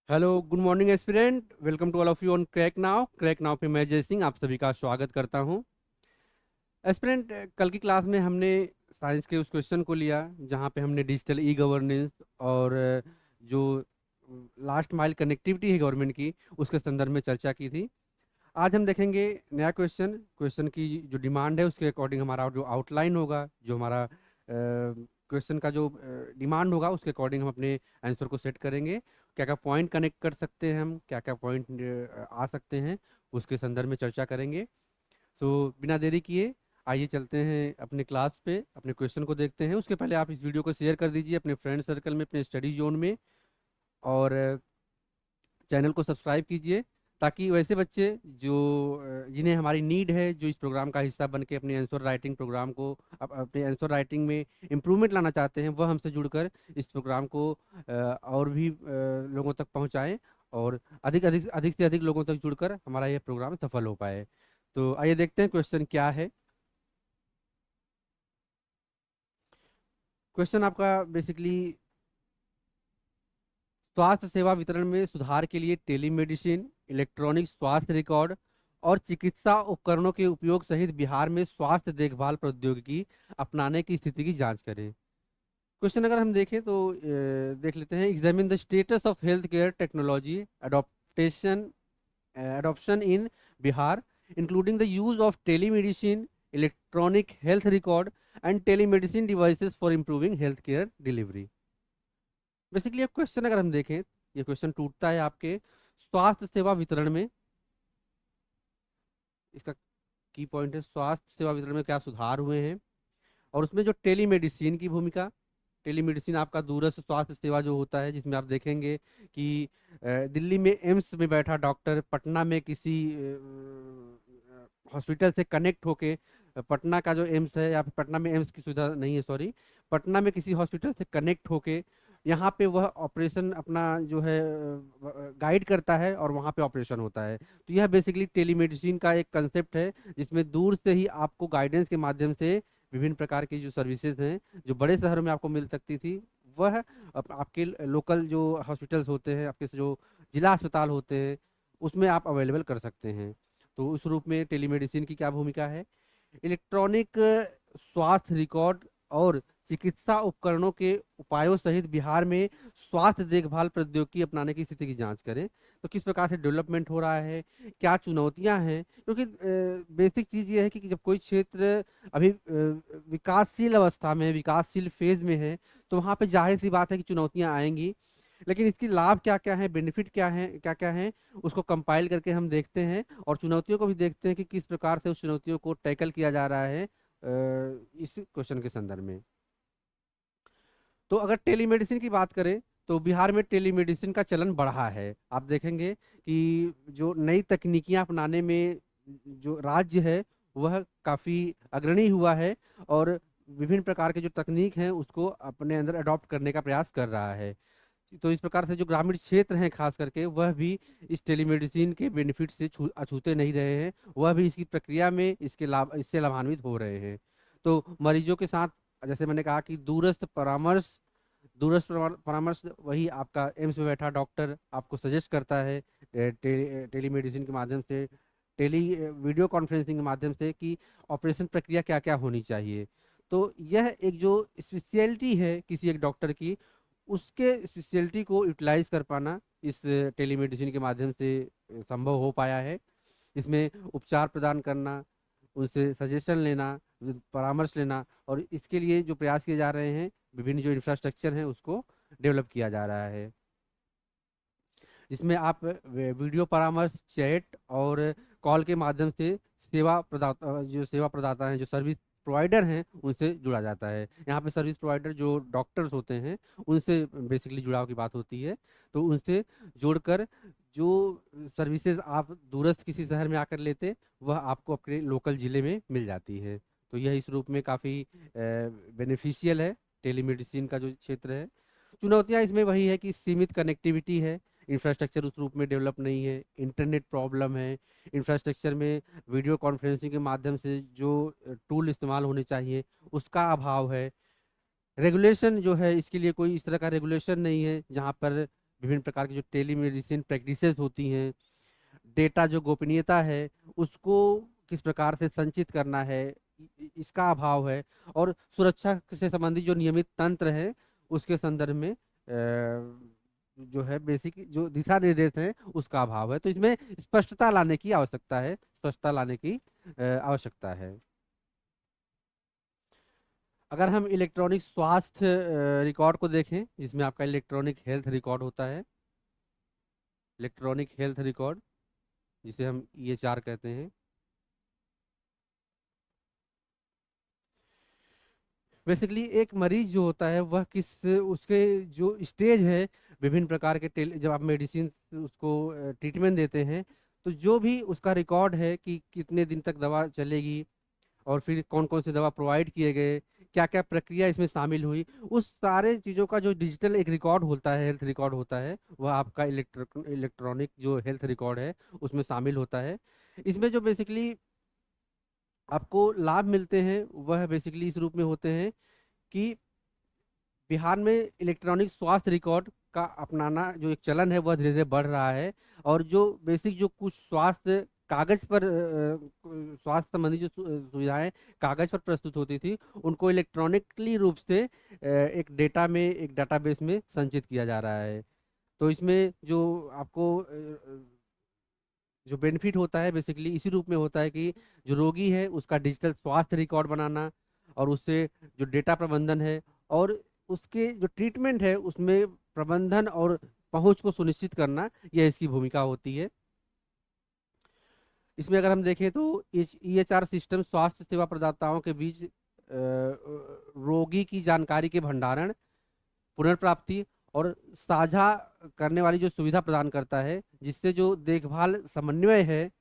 Hello good morning aspirant, welcome to all of you on crack now पे मैं जय सिंह आप सभी का स्वागत करता हूं। एस्पिरेंट, कल की क्लास में हमने साइंस के उस क्वेश्चन को लिया जहां पे हमने डिजिटल ई गवर्नेंस और जो लास्ट माइल कनेक्टिविटी है गवर्नमेंट की, उसके संदर्भ में चर्चा की थी। आज हम देखेंगे नया क्वेश्चन। क्वेश्चन की जो डिमांड है उसके अकॉर्डिंग हमारा जो आउटलाइन होगा, जो हमारा क्वेश्चन का जो डिमांड होगा उसके अकॉर्डिंग हम अपने आंसर को सेट करेंगे। क्या क्या पॉइंट कनेक्ट कर सकते हैं, हम क्या क्या पॉइंट आ सकते हैं, उसके संदर्भ में चर्चा करेंगे। सो बिना देरी किए आइए चलते हैं अपने क्लास पे, अपने क्वेश्चन को देखते हैं। उसके पहले आप इस वीडियो को शेयर कर दीजिए अपने फ्रेंड सर्कल में, अपने स्टडी जोन में, और चैनल को सब्सक्राइब कीजिए ताकि वैसे बच्चे जो जिन्हें हमारी नीड है, जो इस प्रोग्राम का हिस्सा बन के अपने आंसर राइटिंग प्रोग्राम को अपने आंसर राइटिंग में इम्प्रूवमेंट लाना चाहते हैं, वह हमसे जुड़कर इस प्रोग्राम को और भी लोगों तक पहुंचाएं और अधिक अधिक अधिक से अधिक लोगों तक जुड़कर हमारा यह प्रोग्राम सफल हो पाए। तो आइए देखते हैं क्वेश्चन क्या है। क्वेश्चन आपका बेसिकली स्वास्थ्य सेवा वितरण में सुधार के लिए टेलीमेडिसिन, इलेक्ट्रॉनिक स्वास्थ्य रिकॉर्ड और चिकित्सा उपकरणों के उपयोग सहित बिहार में स्वास्थ्य देखभाल प्रौद्योगिकी अपनाने की स्थिति की जांच करें। क्वेश्चन अगर हम देखें तो देख लेते हैं। Examine the status of health care technology adaptation adoption in Bihar, including the use of telemedicine, electronic health record, and telemedicine devices for improving healthcare delivery। Basically ये क्वेश्चन अगर हम देखें, ये क्वेश्चन टूटता है आपके स्वास्थ्य सेवा वितरण में। इसका की पॉइंट है स्वास्थ्य सेवा वितरण में क्या सुधार हुए हैं, और उसमें जो टेलीमेडिसिन की भूमिका। टेलीमेडिसिन आपका दूरस्थ स्वास्थ्य सेवा जो होता है, जिसमें आप देखेंगे कि दिल्ली में एम्स में बैठा डॉक्टर पटना में किसी हॉस्पिटल से कनेक्ट होके, पटना का जो एम्स है, या फिर पटना में एम्स की सुविधा नहीं है, सॉरी, पटना में किसी हॉस्पिटल से कनेक्ट होके यहाँ पे वह ऑपरेशन अपना जो है गाइड करता है और वहाँ पे ऑपरेशन होता है। तो यह बेसिकली टेलीमेडिसिन का एक कंसेप्ट है, जिसमें दूर से ही आपको गाइडेंस के माध्यम से विभिन्न प्रकार की जो सर्विसेज हैं, जो बड़े शहरों में आपको मिल सकती थी, वह आपके लोकल जो हॉस्पिटल्स होते हैं, आपके जो जिला अस्पताल होते हैं, उसमें आप अवेलेबल कर सकते हैं। तो उस रूप में टेलीमेडिसिन की क्या भूमिका है। इलेक्ट्रॉनिक स्वास्थ्य रिकॉर्ड और चिकित्सा उपकरणों के उपायों सहित बिहार में स्वास्थ्य देखभाल प्रौद्योगिकी अपनाने की स्थिति की जांच करें। तो किस प्रकार से डेवलपमेंट हो रहा है, क्या चुनौतियां हैं, क्योंकि बेसिक चीज ये है कि जब कोई क्षेत्र अभी विकासशील अवस्था में है, विकासशील फेज में है, तो वहां पे जाहिर सी बात है कि चुनौतियां आएंगी। लेकिन इसकी लाभ क्या क्या है, बेनिफिट क्या क्या है, उसको कंपाइल करके हम देखते हैं और चुनौतियों को भी देखते हैं कि किस प्रकार से उस चुनौतियों को टैकल किया जा रहा है इस क्वेश्चन के संदर्भ में। तो अगर टेलीमेडिसिन की बात करें तो बिहार में टेलीमेडिसिन का चलन बढ़ा है। आप देखेंगे कि जो नई तकनीकियां अपनाने में जो राज्य है वह काफ़ी अग्रणी हुआ है, और विभिन्न प्रकार के जो तकनीक हैं उसको अपने अंदर अडॉप्ट करने का प्रयास कर रहा है। तो इस प्रकार से जो ग्रामीण क्षेत्र हैं खास करके, वह भी इस टेलीमेडिसिन के बेनिफिट से अछूते नहीं रहे हैं, वह भी इसकी प्रक्रिया में इससे लाभान्वित हो रहे हैं। तो मरीजों के साथ, जैसे मैंने कहा कि परामर्श वही आपका एम्स में बैठा डॉक्टर आपको सजेस्ट करता है टेलीमेडिसिन के माध्यम से, टेली वीडियो कॉन्फ्रेंसिंग के माध्यम से, कि ऑपरेशन प्रक्रिया क्या क्या होनी चाहिए। तो यह एक जो स्पेशलिटी है किसी एक डॉक्टर की, उसके स्पेशलिटी को यूटिलाइज कर पाना इस टेलीमेडिसिन के माध्यम से संभव हो पाया है। इसमें उपचार प्रदान करना, उनसे सजेशन लेना, परामर्श लेना, और इसके लिए जो प्रयास किए जा रहे हैं, विभिन्न जो इंफ्रास्ट्रक्चर हैं उसको डेवलप किया जा रहा है, जिसमें आप वीडियो परामर्श, चैट और कॉल के माध्यम से सेवा प्रदाता हैं, जो सर्विस प्रोवाइडर हैं, उनसे जुड़ा जाता है। यहाँ पे सर्विस प्रोवाइडर जो डॉक्टर्स होते हैं उनसे बेसिकली जुड़ाव की बात होती है। तो उनसे जोड़कर जो सर्विसेज आप दूरस्थ किसी शहर में आकर लेते, वह आपको अपने लोकल ज़िले में मिल जाती है। तो यह इस रूप में काफ़ी बेनिफिशियल है टेलीमेडिसिन का जो क्षेत्र है। चुनौतियां इसमें वही है कि सीमित कनेक्टिविटी है, इंफ्रास्ट्रक्चर उस रूप में डेवलप नहीं है, इंटरनेट प्रॉब्लम है, इंफ्रास्ट्रक्चर में वीडियो कॉन्फ्रेंसिंग के माध्यम से जो टूल इस्तेमाल होने चाहिए उसका अभाव है। रेगुलेशन जो है, इसके लिए कोई इस तरह का रेगुलेशन नहीं है जहाँ पर विभिन्न प्रकार की जो टेलीमेडिसिन प्रैक्टिसेस होती हैं, डेटा जो गोपनीयता है उसको किस प्रकार से संचित करना है, इसका अभाव है। और सुरक्षा से संबंधित जो नियमित तंत्र है उसके संदर्भ में जो है बेसिक जो दिशा निर्देश है उसका अभाव है। तो इसमें स्पष्टता लाने की आवश्यकता है, स्पष्टता लाने की आवश्यकता है। अगर हम इलेक्ट्रॉनिक स्वास्थ्य रिकॉर्ड को देखें, जिसमें आपका इलेक्ट्रॉनिक हेल्थ रिकॉर्ड होता है, इलेक्ट्रॉनिक हेल्थ रिकॉर्ड जिसे हम EHR कहते हैं। बेसिकली एक मरीज जो होता है वह किस उसके जो स्टेज है, विभिन्न प्रकार के जब आप मेडिसिन उसको ट्रीटमेंट देते हैं, तो जो भी उसका रिकॉर्ड है कि कितने दिन तक दवा चलेगी और फिर कौन कौन से दवा प्रोवाइड किए गए, क्या क्या प्रक्रिया इसमें शामिल हुई, उस सारे चीज़ों का जो डिजिटल एक रिकॉर्ड होता है, हेल्थ रिकॉर्ड होता है, वह आपका इलेक्ट्रॉनिक जो हेल्थ रिकॉर्ड है उसमें शामिल होता है। इसमें जो बेसिकली आपको लाभ मिलते हैं वह बेसिकली इस रूप में होते हैं कि बिहार में इलेक्ट्रॉनिक स्वास्थ्य रिकॉर्ड का अपनाना जो एक चलन है वह धीरे धीरे बढ़ रहा है। और जो बेसिक जो कुछ स्वास्थ्य कागज पर स्वास्थ्य संबंधी जो सुविधाएं कागज पर प्रस्तुत होती थी, उनको इलेक्ट्रॉनिकली रूप से एक डेटा में, एक डाटाबेस में संचित किया जा रहा है। तो इसमें जो आपको जो बेनिफिट होता है बेसिकली इसी रूप में होता है कि जो रोगी है उसका डिजिटल स्वास्थ्य रिकॉर्ड बनाना, और उससे जो डेटा प्रबंधन है और उसके जो ट्रीटमेंट है उसमें प्रबंधन और पहुंच को सुनिश्चित करना, यह इसकी भूमिका होती है। इसमें अगर हम देखें तो EHR सिस्टम स्वास्थ्य सेवा प्रदाताओं के बीच रोगी की जानकारी के भंडारण, पुनर्प्राप्ति और साझा करने वाली जो सुविधा प्रदान करता है, जिससे जो देखभाल समन्वय है,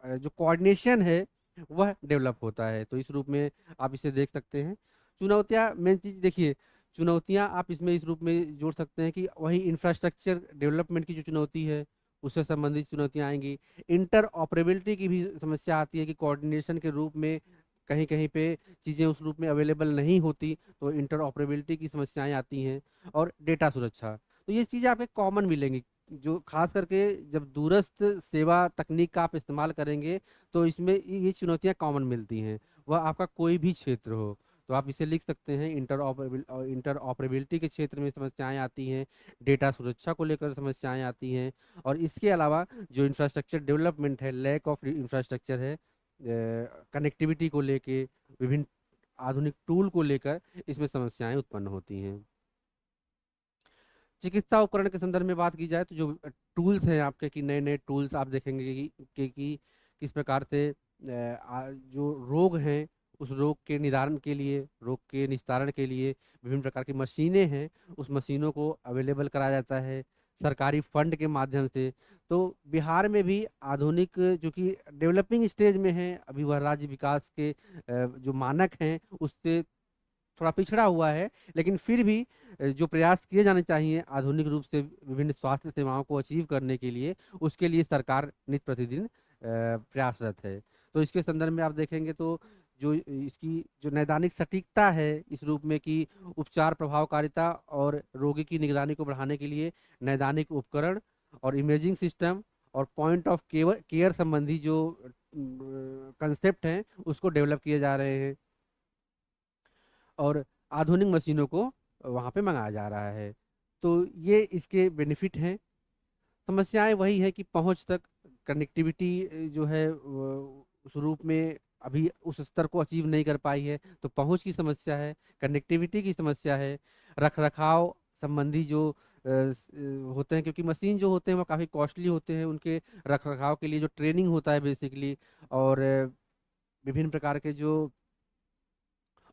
जो कोऑर्डिनेशन है, वह डेवलप होता है। तो इस रूप में आप इसे देख सकते हैं। चुनौतियां, मेन चीज देखिए, चुनौतियां आप इसमें इस रूप में जोड़ सकते हैं कि वही इंफ्रास्ट्रक्चर डेवलपमेंट की जो चुनौती है उससे संबंधित चुनौतियां आएंगी। इंटर ऑपरेबिलिटी की भी समस्या आती है कि कोऑर्डिनेशन के रूप में कहीं कहीं पे चीज़ें उस रूप में अवेलेबल नहीं होती, तो इंटर ऑपरेबिलिटी की समस्याएं आती हैं। और डेटा सुरक्षा, तो ये चीज़ें आपको कॉमन मिलेंगी, जो खास करके जब दूरस्थ सेवा तकनीक का आप इस्तेमाल करेंगे तो इसमें ये चुनौतियां कॉमन मिलती हैं, वह आपका कोई भी क्षेत्र हो। तो आप इसे लिख सकते हैं, इंटर ऑपरेबिलिटी के क्षेत्र में समस्याएं आती हैं, डेटा सुरक्षा को लेकर समस्याएं आती हैं। और इसके अलावा जो इंफ्रास्ट्रक्चर डेवलपमेंट है, लैक ऑफ इंफ्रास्ट्रक्चर है, कनेक्टिविटी को लेके, विभिन्न आधुनिक टूल को लेकर इसमें समस्याएं उत्पन्न होती हैं। चिकित्सा उपकरण के संदर्भ में बात की जाए तो जो टूल्स हैं आपके, कि नए नए टूल्स आप देखेंगे कि किस प्रकार से जो रोग हैं उस रोग के निदान के लिए, रोग के निस्तारण के लिए विभिन्न प्रकार की मशीनें हैं, उस मशीनों को अवेलेबल कराया जाता है सरकारी फंड के माध्यम से। तो बिहार में भी आधुनिक, जो कि डेवलपिंग स्टेज में है अभी, वह राज्य विकास के जो मानक हैं उससे थोड़ा पिछड़ा हुआ है, लेकिन फिर भी जो प्रयास किए जाने चाहिए आधुनिक रूप से विभिन्न स्वास्थ्य सेवाओं को अचीव करने के लिए, उसके लिए सरकार नित्य प्रतिदिन प्रयासरत है। तो इसके संदर्भ में आप देखेंगे तो जो इसकी जो नैदानिक सटीकता है इस रूप में कि उपचार प्रभावकारिता और रोगी की निगरानी को बढ़ाने के लिए नैदानिक उपकरण और इमेजिंग सिस्टम और पॉइंट ऑफ केयर संबंधी जो कंसेप्ट हैं उसको डेवलप किए जा रहे हैं, और आधुनिक मशीनों को वहाँ पे मंगाया जा रहा है। तो ये इसके बेनिफिट हैं। समस्याएं वही है कि पहुंच तक, कनेक्टिविटी जो है उस रूप में अभी उस स्तर को अचीव नहीं कर पाई है, तो पहुंच की समस्या है, कनेक्टिविटी की समस्या है, रख रखाव संबंधी जो होते हैं, क्योंकि मशीन जो होते हैं वो काफ़ी कॉस्टली होते हैं, उनके रख रखाव के लिए जो ट्रेनिंग होता है बेसिकली, और विभिन्न प्रकार के जो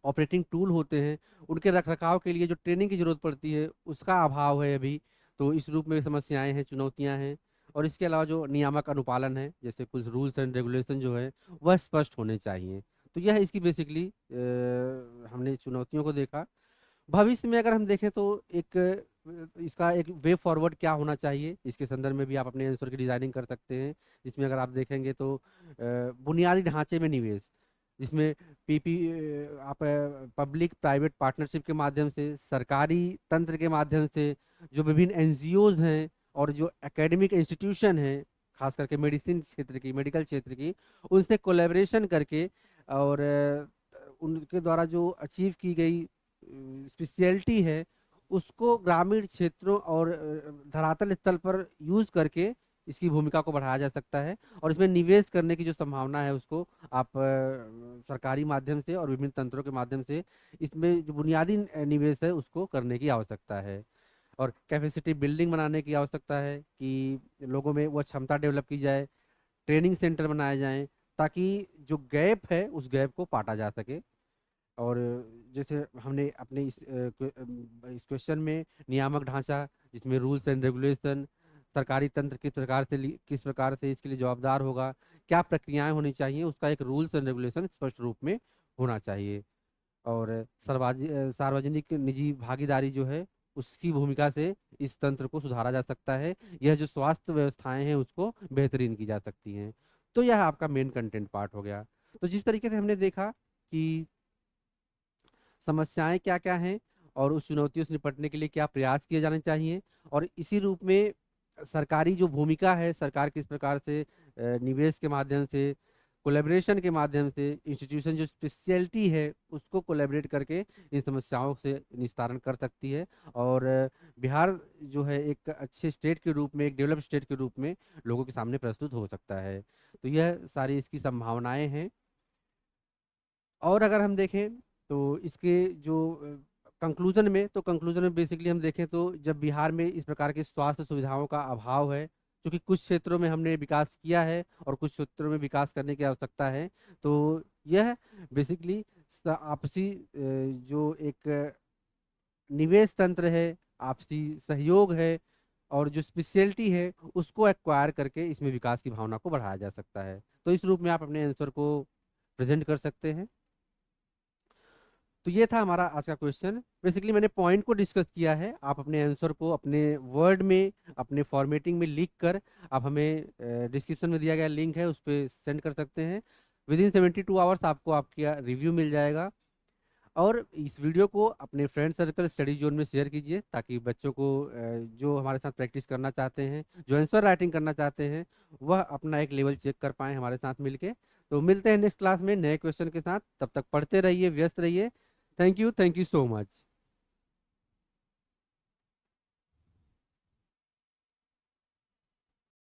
ऑपरेटिंग टूल होते हैं उनके रखरखाव के लिए जो ट्रेनिंग की जरूरत पड़ती है उसका अभाव है अभी। तो इस रूप में समस्याएं हैं, चुनौतियां हैं। और इसके अलावा जो नियामक अनुपालन है, जैसे कुछ रूल्स एंड रेगुलेशन जो है वह स्पष्ट होने चाहिए। तो यह इसकी बेसिकली हमने चुनौतियों को देखा। भविष्य में अगर हम देखें तो एक इसका एक वे फॉरवर्ड क्या होना चाहिए, इसके संदर्भ में भी आप अपने आंसर की डिजाइनिंग कर सकते हैं। जिसमें अगर आप देखेंगे तो बुनियादी ढांचे में निवेश, जिसमें पीपी आप पब्लिक प्राइवेट पार्टनरशिप के माध्यम से, सरकारी तंत्र के माध्यम से, जो विभिन्न एनजीओज हैं और जो एकेडमिक इंस्टीट्यूशन हैं, खास करके मेडिसिन क्षेत्र की, मेडिकल क्षेत्र की, उनसे कोलैबोरेशन करके और उनके द्वारा जो अचीव की गई स्पेशलिटी है उसको ग्रामीण क्षेत्रों और धरातल स्तर पर यूज करके इसकी भूमिका को बढ़ाया जा सकता है। और इसमें निवेश करने की जो संभावना है उसको आप सरकारी माध्यम से और विभिन्न तंत्रों के माध्यम से इसमें जो बुनियादी निवेश है उसको करने की आवश्यकता है। और कैपेसिटी बिल्डिंग बनाने की आवश्यकता है कि लोगों में वह क्षमता डेवलप की जाए, ट्रेनिंग सेंटर बनाए जाएं, ताकि जो गैप है उस गैप को पाटा जा सके। और जैसे हमने अपने इस क्वेश्चन में नियामक ढांचा, जिसमें रूल्स एंड रेगुलेशन, सरकारी तंत्र किस प्रकार से इसके लिए जवाबदार होगा, क्या प्रक्रियाएं होनी चाहिए, उसका एक रूल्स एंड रेगुलेशन स्पष्ट रूप में होना चाहिए। और सार्वजनिक निजी भागीदारी जो है उसकी भूमिका से इस तंत्र को सुधारा जा सकता है। यह जो स्वास्थ्य व्यवस्थाएं हैं उसको बेहतरीन की जा सकती हैं। तो यह आपका मेन कंटेंट पार्ट हो गया। तो जिस तरीके से हमने देखा कि समस्याएं क्या क्या हैं और उस चुनौतियों से निपटने के लिए क्या प्रयास किए जाने चाहिए, और इसी रूप में सरकारी जो भूमिका है, सरकार किस प्रकार से निवेश के माध्यम से, कोलैबोरेशन के माध्यम से, इंस्टीट्यूशन जो स्पेशलिटी है उसको कोलैबोरेट करके इन समस्याओं से निस्तारण कर सकती है। और बिहार जो है एक अच्छे स्टेट के रूप में, एक डेवलप्ड स्टेट के रूप में लोगों के सामने प्रस्तुत हो सकता है। तो यह सारी इसकी संभावनाएं हैं। और अगर हम देखें तो इसके जो कंक्लूजन में बेसिकली हम देखें तो जब बिहार में इस प्रकार की स्वास्थ्य सुविधाओं का अभाव है, क्योंकि कुछ क्षेत्रों में हमने विकास किया है और कुछ क्षेत्रों में विकास करने की आवश्यकता है, तो यह बेसिकली आपसी जो एक निवेश तंत्र है, आपसी सहयोग है और जो स्पेशलिटी है उसको एक्वायर करके इसमें विकास की भावना को बढ़ाया जा सकता है। तो इस रूप में आप अपने आंसर को प्रेजेंट कर सकते हैं। तो ये था हमारा आज का क्वेश्चन। बेसिकली मैंने पॉइंट को डिस्कस किया है, आप अपने आंसर को अपने वर्ड में, अपने फॉर्मेटिंग में लिख कर आप हमें डिस्क्रिप्शन में दिया गया लिंक है उस पर सेंड कर सकते हैं। विद इन 72 आवर्स आपको आपका रिव्यू मिल जाएगा। और इस वीडियो को अपने फ्रेंड सर्कल स्टडी जोन में शेयर कीजिए, ताकि बच्चों को जो हमारे साथ प्रैक्टिस करना चाहते हैं, जो आंसर राइटिंग करना चाहते हैं, वह अपना एक लेवल चेक कर पाएँ हमारे साथ मिलके। तो मिलते हैं नेक्स्ट क्लास में नए क्वेश्चन के साथ, तब तक पढ़ते रहिए, व्यस्त रहिए। Thank you so much.